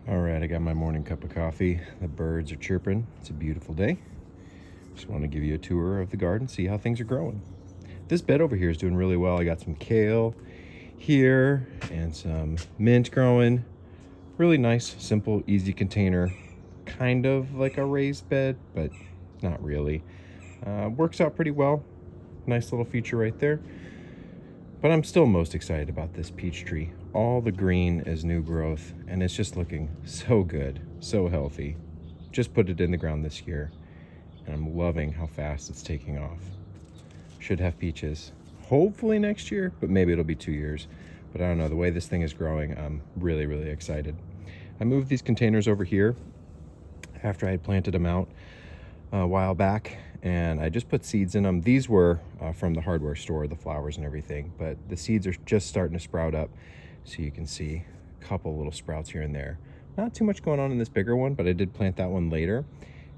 All right, I got my morning cup of coffee. The birds are chirping. It's a beautiful day. Just want to give you a tour of the garden, see how things are growing. This bed over here is doing really well. I got some kale here and some mint growing. Really nice, simple, easy container. Kind of like a raised bed, but not really. Works out pretty well. Nice little feature right there. But I'm still most excited about this peach tree. All the green is new growth, and it's just looking so good, so healthy. Just put it in the ground this year, and I'm loving how fast it's taking off. Should have peaches, hopefully next year, but maybe it'll be 2 years. But I don't know, the way this thing is growing, I'm really, really excited. I moved these containers over here after I had planted them out a while back, and I just put seeds in them. These were from the hardware store, the flowers and everything, but the seeds are just starting to sprout up. So you can see a couple little sprouts here and there. Not too much going on in this bigger one, but I did plant that one later.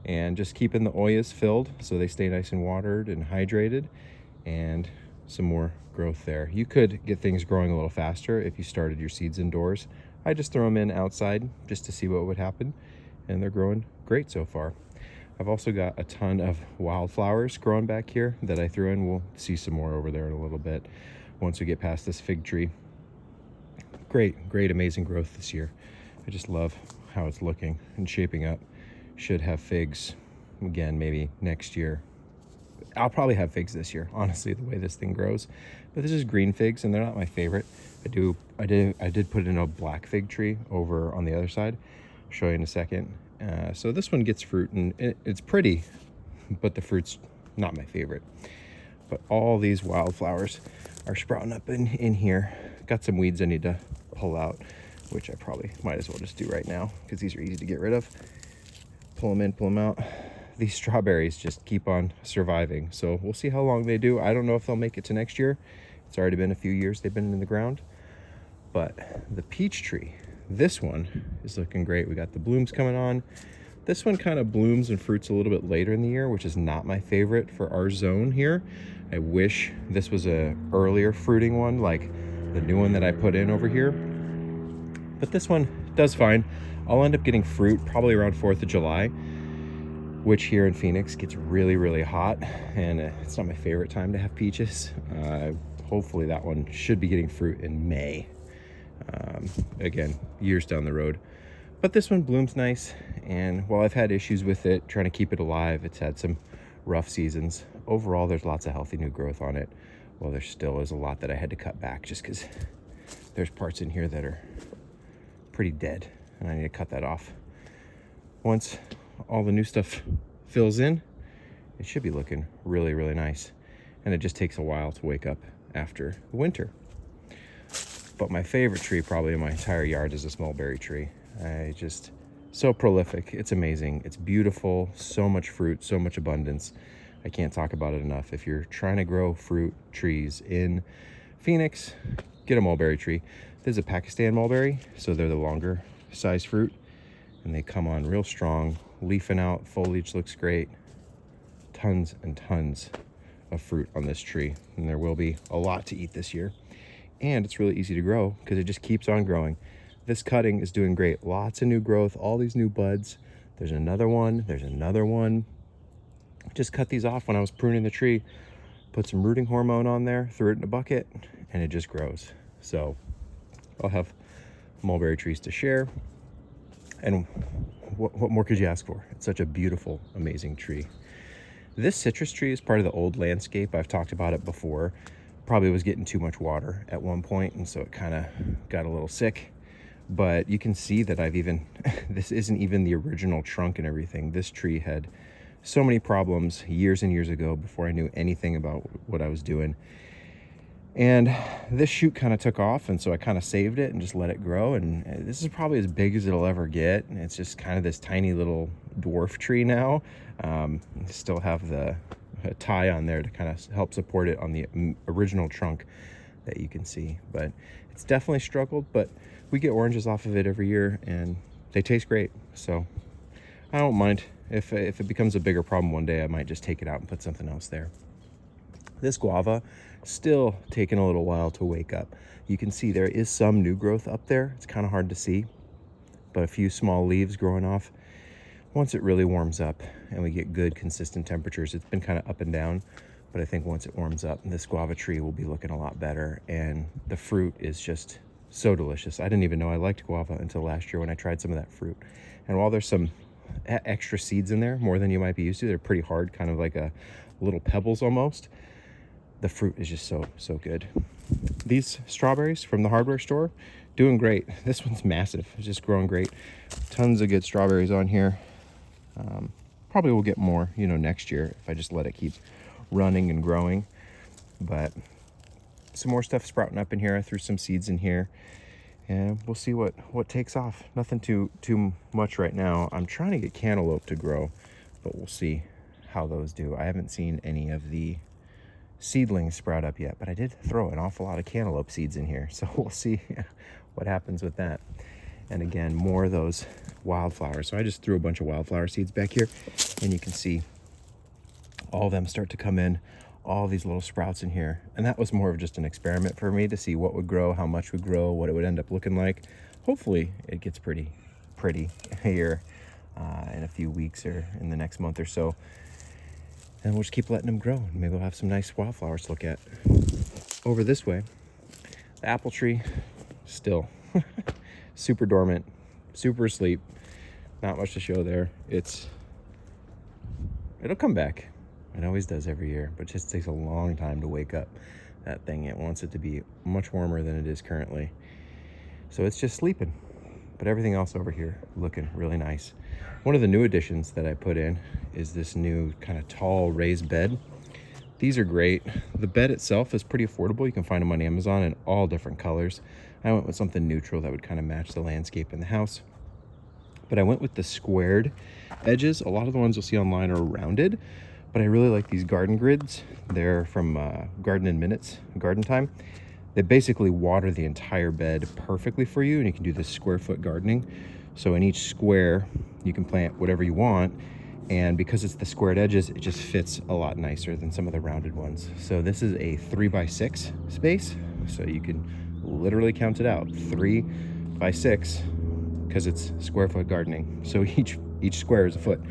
And just keeping the oyas filled so they stay nice and watered and hydrated, and some more growth there. You could get things growing a little faster if you started your seeds indoors. I just throw them in outside just to see what would happen, and they're growing great so far. I've also got a ton of wildflowers growing back here that I threw in. We'll see some more over there in a little bit once we get past this fig tree. Great, amazing growth this year. I just love how it's looking and shaping up. Should have figs again maybe next year. I'll probably have figs this year, honestly, the way this thing grows. But this is green figs, and they're not my favorite. I did put in a black fig tree over on the other side. I'll show you in a second. So this one gets fruit, and it's pretty, but the fruit's not my favorite. But all these wildflowers are sprouting up in here. Got some weeds I need to pull out, which I probably might as well just do right now because these are easy to get rid of. Pull them in, pull them out. These strawberries just keep on surviving, so we'll see how long they do. I don't know if they'll make it to next year. It's already been a few years they've been in the ground. But the peach tree, this one is looking great. We got the blooms coming on. This one kind of blooms and fruits a little bit later in the year, which is not my favorite for our zone here. I wish this was a earlier fruiting one, like the new one that I put in over here. But this one does fine. I'll end up getting fruit probably around 4th of July, which here in Phoenix gets really, really hot, and it's not my favorite time to have peaches. Hopefully that one should be getting fruit in May. Again, years down the road. But this one blooms nice, and while I've had issues with it, trying to keep it alive, it's had some rough seasons. Overall, there's lots of healthy new growth on it. Well, there still is a lot that I had to cut back just because there's parts in here that are pretty dead, and I need to cut that off. Once all the new stuff fills in, it should be looking really, really nice. And it just takes a while to wake up after the winter. But my favorite tree probably in my entire yard is this mulberry tree. So prolific. It's amazing. It's beautiful. So much fruit, so much abundance. I can't talk about it enough. If you're trying to grow fruit trees in Phoenix, get a mulberry tree. This is a Pakistan mulberry, so they're the longer size fruit, and they come on real strong, leafing out. Foliage looks great. Tons and tons of fruit on this tree, and there will be a lot to eat this year. And it's really easy to grow because it just keeps on growing. This cutting is doing great. Lots of new growth, all these new buds. There's another one, there's another one. Just cut these off when I was pruning the tree, put some rooting hormone on there, threw it in a bucket, and it just grows. So I'll have mulberry trees to share. And what more could you ask for? It's such a beautiful, amazing tree. This citrus tree is part of the old landscape. I've talked about it before. Probably was getting too much water at one point, and so it kind of got a little sick. But you can see that this isn't even the original trunk and everything. This tree had so many problems years and years ago before I knew anything about what I was doing. And this shoot kind of took off, and so I kind of saved it and just let it grow. And this is probably as big as it'll ever get. And it's just kind of this tiny little dwarf tree now. Still have the tie on there to kind of help support it on the original trunk that you can see. But it's definitely struggled, but we get oranges off of it every year, and they taste great. So I don't mind. If it becomes a bigger problem one day, I might just take it out and put something else there. This guava, still taking a little while to wake up. You can see there is some new growth up there. It's kind of hard to see, but a few small leaves growing off. Once it really warms up and we get good consistent temperatures, it's been kind of up and down, but I think once it warms up, this guava tree will be looking a lot better, and the fruit is just so delicious. I didn't even know I liked guava until last year when I tried some of that fruit. And while there's some extra seeds in there, more than you might be used to, they're pretty hard, kind of like a little pebbles almost. The fruit is just so good. These strawberries from the hardware store, doing great. This one's massive, it's just growing great. Tons of good strawberries on here. Probably will get more, next year if I just let it keep running and growing. But some more stuff sprouting up in here. I threw some seeds in here, and we'll see what takes off. Nothing too much right now. I'm trying to get cantaloupe to grow, but we'll see how those do. I haven't seen any of the seedlings sprout up yet, but I did throw an awful lot of cantaloupe seeds in here, so we'll see what happens with that. And again, more of those wildflowers. So I just threw a bunch of wildflower seeds back here, and you can see all of them start to come in, all these little sprouts in here. And that was more of just an experiment for me to see what would grow, how much would grow, what it would end up looking like. Hopefully it gets pretty here in a few weeks or in the next month or so. And we'll just keep letting them grow. Maybe we'll have some nice wildflowers to look at. Over this way, the apple tree, still super dormant, super asleep. Not much to show there. It'll come back. It always does every year, but it just takes a long time to wake up that thing. It wants it to be much warmer than it is currently. So it's just sleeping. But everything else over here looking really nice. One of the new additions that I put in is this new kind of tall raised bed. These are great. The bed itself is pretty affordable. You can find them on Amazon in all different colors. I went with something neutral that would kind of match the landscape in the house. But I went with the squared edges. A lot of the ones you'll see online are rounded, but I really like these garden grids. They're from Garden in Minutes, Garden Time. They basically water the entire bed perfectly for you, and you can do this square foot gardening. So in each square, you can plant whatever you want, and because it's the squared edges, it just fits a lot nicer than some of the rounded ones. So this is a 3x6 space, so you can literally count it out, 3x6, because it's square foot gardening. So each square is a foot.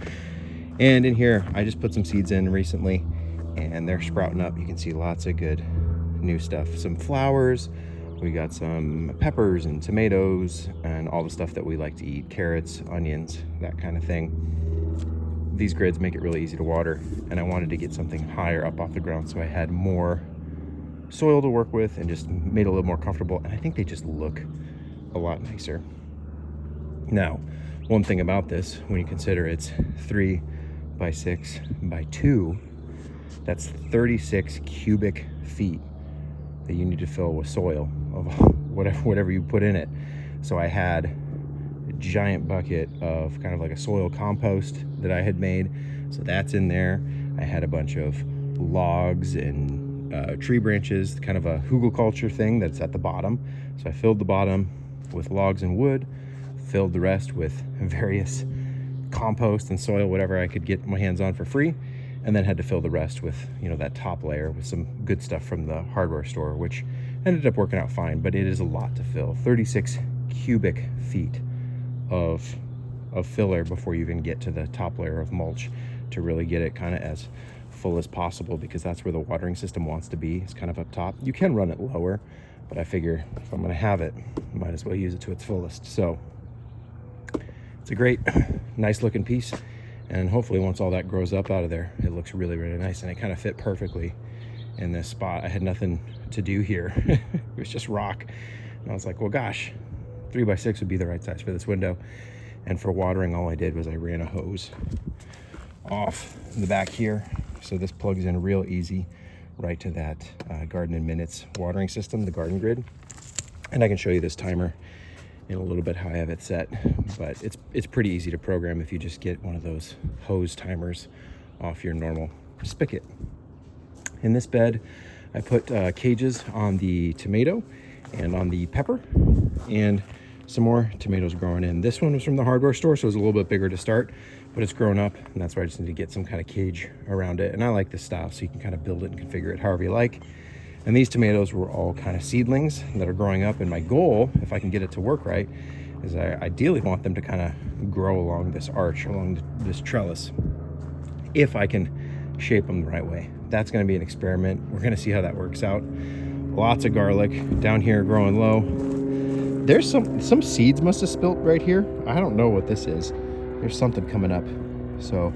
And in here, I just put some seeds in recently, and they're sprouting up. You can see lots of good new stuff. Some flowers, we got some peppers and tomatoes and all the stuff that we like to eat, carrots, onions, that kind of thing. These grids make it really easy to water, and I wanted to get something higher up off the ground, so I had more soil to work with and just made it a little more comfortable, and I think they just look a lot nicer. Now, one thing about this, when you consider it's 3x6x2, that's 36 cubic feet that you need to fill with soil of whatever you put in it. So I had a giant bucket of kind of like a soil compost that I had made, so that's in there. I had a bunch of logs and tree branches, kind of a hugelkultur thing that's at the bottom. So I filled the bottom with logs and wood, filled the rest with various compost and soil, whatever I could get my hands on for free, and then had to fill the rest with, that top layer with some good stuff from the hardware store, which ended up working out fine, but it is a lot to fill. 36 cubic feet of filler before you even get to the top layer of mulch to really get it kind of as full as possible, because that's where the watering system wants to be. It's kind of up top. You can run it lower, but I figure if I'm going to have it, might as well use it to its fullest. So it's a great, nice looking piece. And hopefully once all that grows up out of there, it looks really, really nice. And it kind of fit perfectly in this spot. I had nothing to do here. It was just rock. And I was like, well, gosh, 3x6 would be the right size for this window. And for watering, all I did was I ran a hose off the back here. So this plugs in real easy right to that Garden in Minutes watering system, the garden grid. And I can show you this timer in a little bit how I have it set, but it's pretty easy to program if you just get one of those hose timers off your normal spigot. In this bed, I put cages on the tomato and on the pepper, and some more tomatoes growing in. This one was from the hardware store, so it was a little bit bigger to start, but it's grown up, and that's why I just need to get some kind of cage around it. And I like this style, so you can kind of build it and configure it however you like. And these tomatoes were all kind of seedlings that are growing up, and my goal, if I can get it to work right, is I ideally want them to kind of grow along this arch, along this trellis, if I can shape them the right way. That's going to be an experiment. We're going to see how that works out. Lots of garlic down here growing low. There's some seeds must have spilt right here. I don't know what this is. There's something coming up, so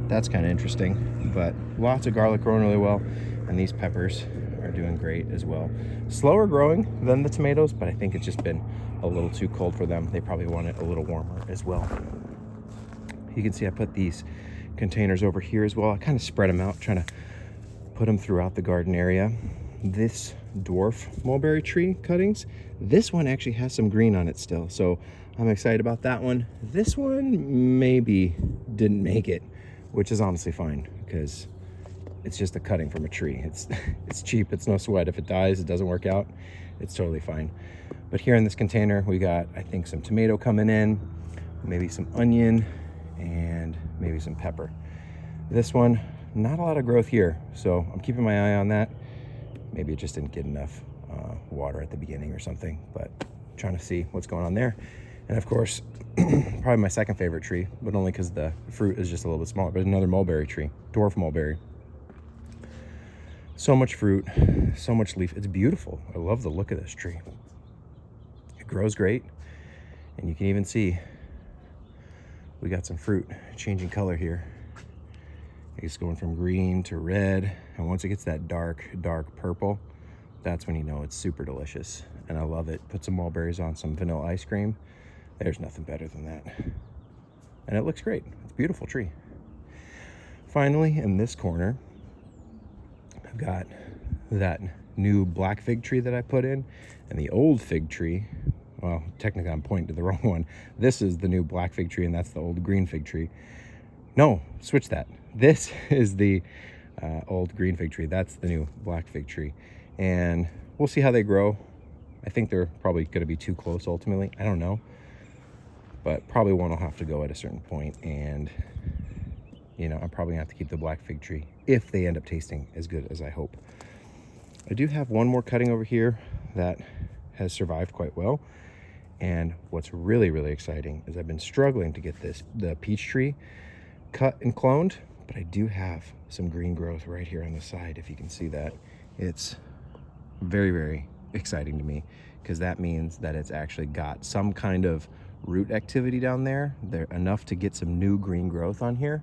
that's kind of interesting. But lots of garlic growing really well, and these peppers are doing great as well. Slower growing than the tomatoes, but I think it's just been a little too cold for them. They probably want it a little warmer as well. You can see I put these containers over here as well. I kind of spread them out, trying to put them throughout the garden area. This dwarf mulberry tree cuttings, this one actually has some green on it still, so I'm excited about that one. This one maybe didn't make it, which is honestly fine, because it's just a cutting from a tree. It's cheap, it's no sweat. If it dies, it doesn't work out, it's totally fine. But here in this container, we got, I think, some tomato coming in, maybe some onion, and maybe some pepper. This one, not a lot of growth here, so I'm keeping my eye on that. Maybe it just didn't get enough water at the beginning or something, but trying to see what's going on there. And of course, probably my second favorite tree, but only because the fruit is just a little bit smaller, but another mulberry tree, dwarf mulberry. So much fruit, so much leaf. It's beautiful. I love the look of this tree. It grows great, and you can even see we got some fruit changing color here. It's going from green to red, and once it gets that dark purple, that's when you know it's super delicious, and I love it. Put some mulberries on some vanilla ice cream. There's nothing better than that. And it looks great. It's a beautiful tree. Finally, in this corner, I've got that new black fig tree that I put in, and the old fig tree. Well, technically I'm pointing to the wrong one. This is the new black fig tree, and that's the old green fig tree. No, switch that. This is the old green fig tree. That's the new black fig tree. And we'll see how they grow. I think they're probably going to be too close ultimately. I don't know. But probably one will have to go at a certain point. And, you know, I'm probably going to have to keep the black fig tree if they end up tasting as good as I hope. I do have one more cutting over here that has survived quite well. And what's really, really exciting is I've been struggling to get the peach tree cut and cloned, but I do have some green growth right here on the side. If you can see that, it's very, very exciting to me, because that means that it's actually got some kind of root activity down there. They're enough to get some new green growth on here.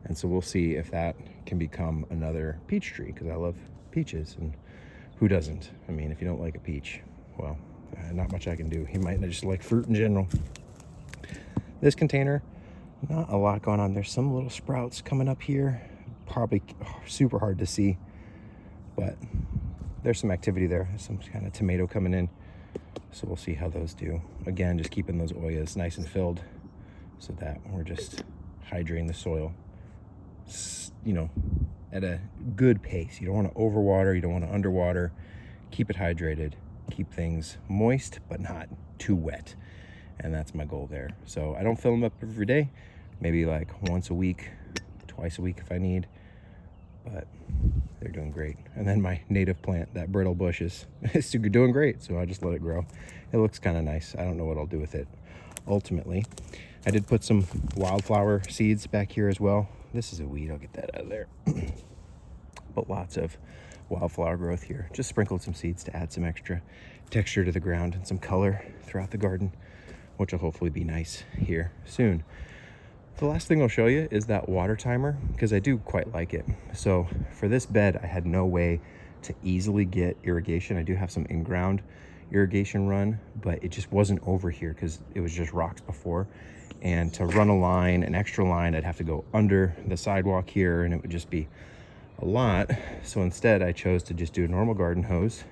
And so we'll see if that can become another peach tree, because I love peaches, and who doesn't? I mean, if you don't like a peach, well, not much I can do. You might just like fruit in general. This container, not a lot going on. There's some little sprouts coming up here, probably super hard to see, but there's some activity there. There's some kind of tomato coming in, so we'll see how those do. Again, just keeping those oyas nice and filled so that we're just hydrating the soil, you know, at a good pace. You don't want to overwater, you don't want to underwater. Keep it hydrated, keep things moist but not too wet, and that's my goal there. So I don't fill them up every day, maybe like once a week, twice a week if I need, but they're doing great. And then my native plant, that brittle bush, is doing great, so I just let it grow. It looks kind of nice. I don't know what I'll do with it ultimately. I did put some wildflower seeds back here as well. This is a weed, I'll get that out of there. But lots of wildflower growth here. Just sprinkled some seeds to add some extra texture to the ground and some color throughout the garden, which will hopefully be nice here soon. The last thing I'll show you is that water timer, because I do quite like it. So for this bed, I had no way to easily get irrigation. I do have some in-ground irrigation run, but it just wasn't over here because it was just rocks before. And to run a line, an extra line, I'd have to go under the sidewalk here, and it would just be a lot. So instead I chose to just do a normal garden hose,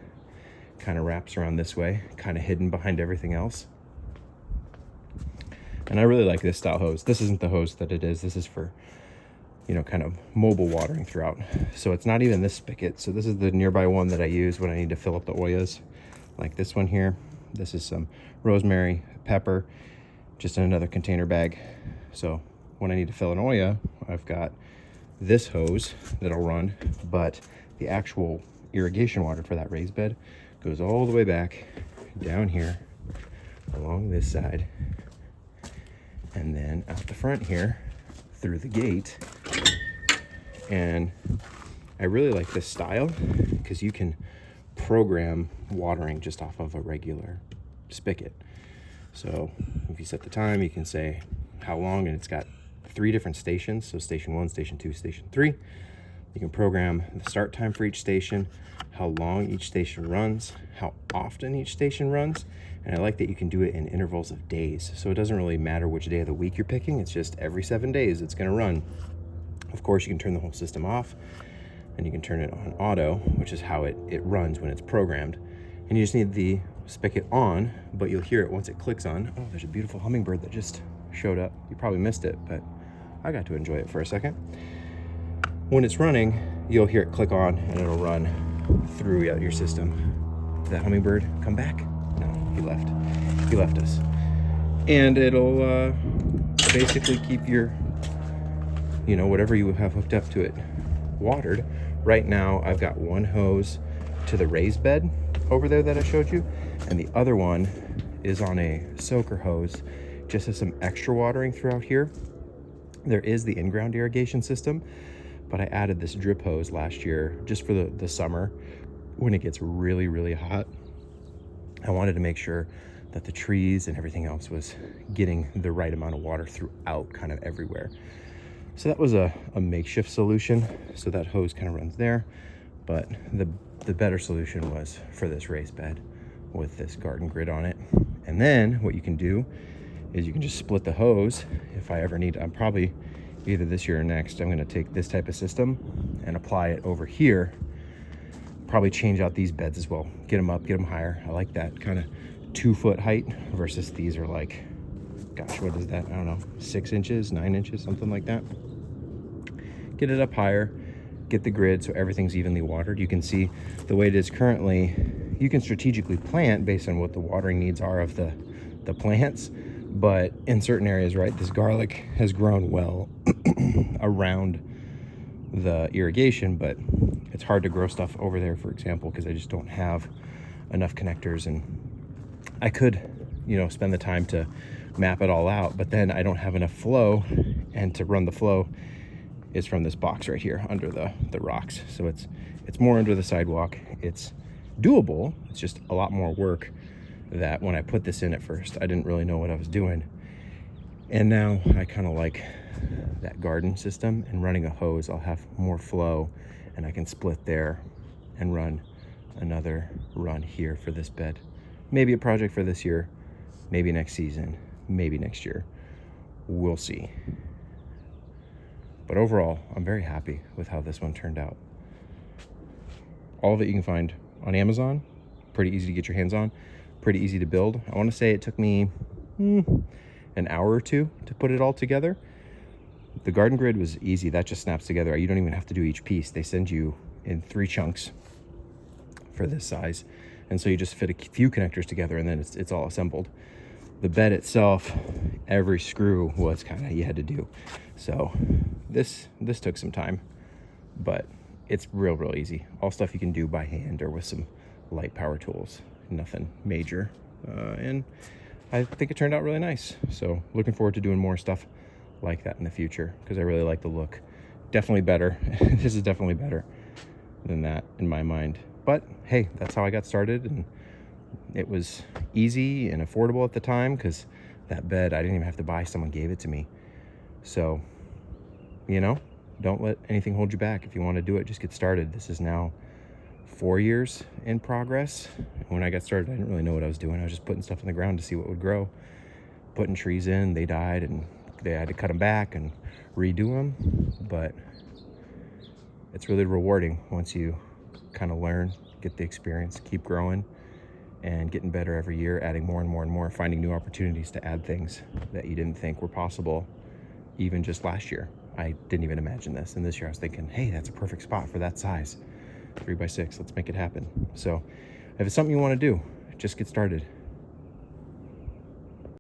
kind of wraps around this way, kind of hidden behind everything else. And I really like this style hose. This isn't the hose that it is. This is for, you know, kind of mobile watering throughout. So it's not even this spigot. So this is the nearby one that I use when I need to fill up the oyas, like this one here. This is some rosemary, pepper, just in another container bag. So when I need to fill an oya, I've got this hose that'll run, but the actual irrigation water for that raised bed goes all the way back down here along this side, and then out the front here through the gate. And I really like this style because you can program watering just off of a regular spigot. So if you set the time, you can say how long, and it's got 3 different stations. So station 1, station 2, station 3. You can program the start time for each station, how long each station runs, how often each station runs. And I like that you can do it in intervals of days. So it doesn't really matter which day of the week you're picking. It's just every 7 days it's going to run. Of course, you can turn the whole system off, and you can turn it on auto, which is how it runs when it's programmed. And you just need the spigot on, but you'll hear it once it clicks on. Oh, there's a beautiful hummingbird that just showed up. You probably missed it, but I got to enjoy it for a second. When it's running, you'll hear it click on, and it'll run throughout your system. Did that hummingbird come back? No, he left. He left us. And it'll basically keep your, whatever you have hooked up to it watered. Right now, I've got one hose to the raised bed over there that I showed you, and the other one is on a soaker hose, just as some extra watering throughout here. There is the in-ground irrigation system, but I added this drip hose last year just for the summer when it gets really, really hot. I wanted to make sure that the trees and everything else was getting the right amount of water throughout kind of everywhere. So that was a makeshift solution. So that hose kind of runs there, but the better solution was for this raised bed with this garden grid on it. And then what you can do is you can just split the hose. If I ever need, I'm probably either this year or next, I'm gonna take this type of system and apply it over here. Probably change out these beds as well. Get them up, get them higher. I like that kind of 2-foot height versus these are like, gosh, what is that? I don't know, 6 inches, 9 inches, something like that. Get it up higher, get the grid so everything's evenly watered. You can see the way it is currently, you can strategically plant based on what the watering needs are of the plants. But in certain areas, right, this garlic has grown well around the irrigation, but it's hard to grow stuff over there, for example, because I just don't have enough connectors. And I could, spend the time to map it all out, but then I don't have enough flow, and to run the flow is from this box right here under the rocks. So it's more under the sidewalk. It's doable. It's just a lot more work that when I put this in at first, I didn't really know what I was doing. And now I kind of like that garden system, and running a hose, I'll have more flow, and I can split there and run another run here for this bed. Maybe a project for this year, maybe next season, maybe next year. We'll see. But overall, I'm very happy with how this one turned out. All of it you can find on Amazon. Pretty easy to get your hands on. Pretty easy to build. I want to say it took me an hour or 2 to put it all together. The garden grid was easy. That just snaps together. You don't even have to do each piece. They send you in 3 chunks for this size. And so you just fit a few connectors together, and then it's all assembled. The bed itself, every screw was kind of, you had to do. So this took some time, but it's real easy. All stuff you can do by hand or with some light power tools. Nothing major. And I think it turned out really nice. So looking forward to doing more stuff like that in the future, because I really like the look. Definitely better. This is definitely better than that in my mind. But hey, that's how I got started, and it was easy and affordable at the time, because that bed I didn't even have to buy. Someone gave it to me. So, don't let anything hold you back. If you want to do it, just get started. This is now 4 years in progress. When I got started, I didn't really know what I was doing. I was just putting stuff in the ground to see what would grow. Putting trees in, they died, and they had to cut them back and redo them. But it's really rewarding once you kind of learn, get the experience, keep growing, and getting better every year, adding more and more and more, finding new opportunities to add things that you didn't think were possible even just last year. I didn't even imagine this. And this year I was thinking, hey, that's a perfect spot for that size. 3x6, let's make it happen. So if it's something you want to do, just get started.